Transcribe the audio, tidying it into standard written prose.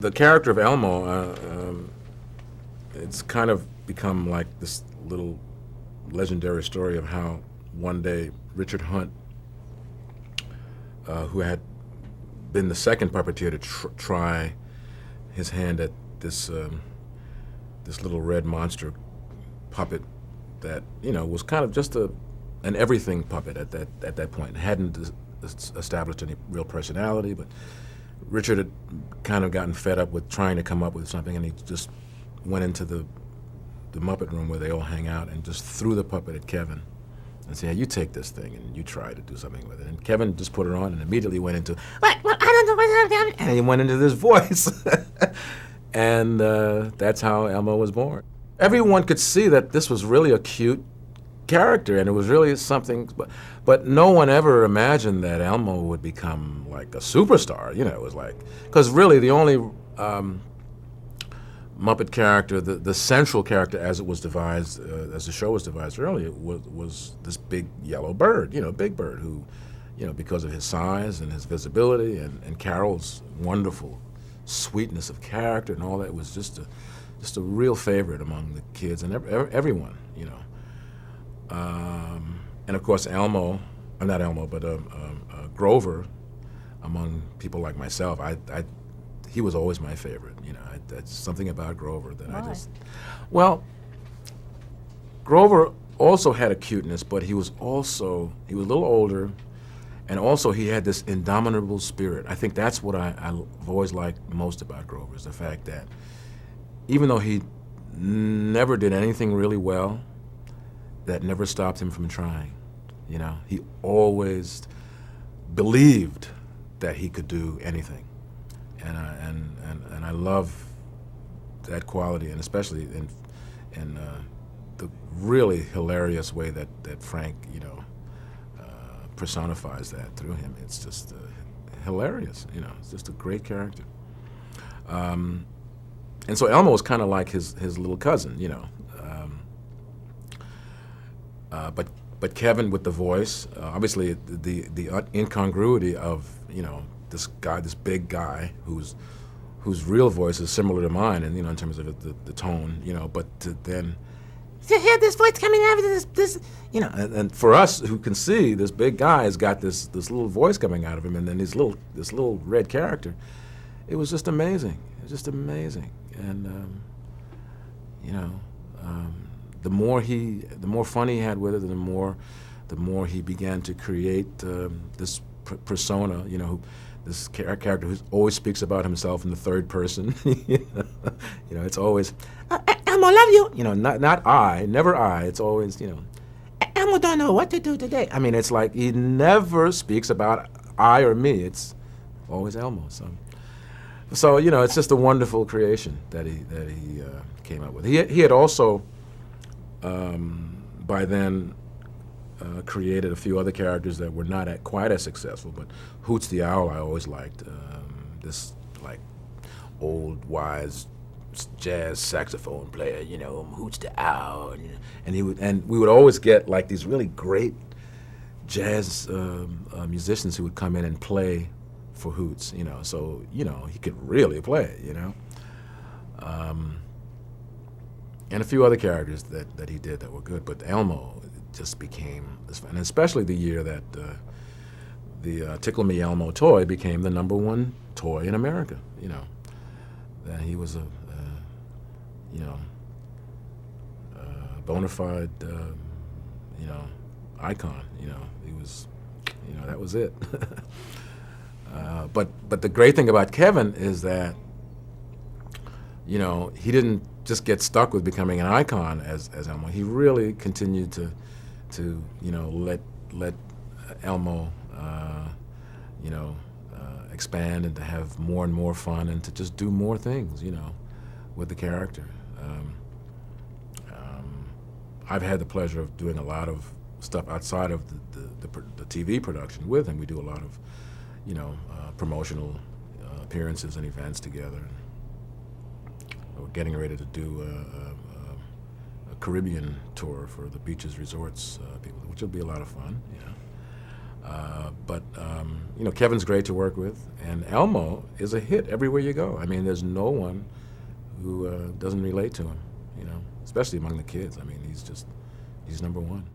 The character of Elmo, it's kind of become like this little legendary story of how one day Richard Hunt, who had been the second puppeteer to try his hand at this little red monster puppet that was kind of just an everything puppet at that point. Hadn't established any real personality, but Richard had kind of gotten fed up with trying to come up with something, and he just went into the Muppet room where they all hang out and just threw the puppet at Kevin and said, "Hey, you take this thing and you try to do something with it." And Kevin just put it on and immediately went into, "What? I don't know what's happening." And he went into this voice. And that's how Elmo was born. Everyone could see that this was really a cute character, and it was really something, but no one ever imagined that Elmo would become like a superstar. It was like, because really the only Muppet character, the central character as it was devised, as the show was devised earlier, was this big yellow bird, Big Bird, who, because of his size and his visibility and Carol's wonderful sweetness of character and all that, was just a real favorite among the kids and everyone, and of course Elmo, not Elmo, but Grover, among people like myself, he was always my favorite. That's something about Grover that Why? Well, Grover also had a cuteness, but he was a little older, and also he had this indomitable spirit. I think that's what I've always liked most about Grover, is the fact that even though he never did anything really well, that never stopped him from trying. He always believed that he could do anything, and I love that quality, and especially in the really hilarious way that Frank personifies that through him. It's just hilarious. It's just a great character. And so Elmo was kind of like his little cousin. But Kevin with the voice, obviously the incongruity of this big guy whose real voice is similar to mine, and in terms of the tone, but to then to hear this voice coming out of this, and for us who can see, this big guy has got this little voice coming out of him, and then this little red character. It was just amazing. It was just amazing, and the more fun he had with it, the more he began to create this persona, this character who always speaks about himself in the third person. It's always, Elmo, love you. Not I, never I. It's always, Elmo don't know what to do today. I mean, it's like he never speaks about I or me. It's always Elmo. So it's just a wonderful creation that he came up with. He had also by then created a few other characters that were not quite as successful, but Hoots the Owl I always liked. This like old wise jazz saxophone player, Hoots the Owl, and we would always get like these really great jazz musicians who would come in and play for Hoots, so he could really play, and a few other characters that he did that were good, but Elmo just became this, and especially the year that the Tickle Me Elmo toy became the #1 toy in America. That he was a bona fide icon. He was, that was it. But the great thing about Kevin is that he didn't just get stuck with becoming an icon as Elmo. He really continued to let Elmo expand and to have more and more fun and to just do more things with the character. I've had the pleasure of doing a lot of stuff outside of the TV production with him. We do a lot of promotional appearances and events together. We're getting ready to do a Caribbean tour for the beaches resorts people, which will be a lot of fun. But Kevin's great to work with, and Elmo is a hit everywhere you go. I mean, there's no one who doesn't relate to him, especially among the kids. I mean, he's number one.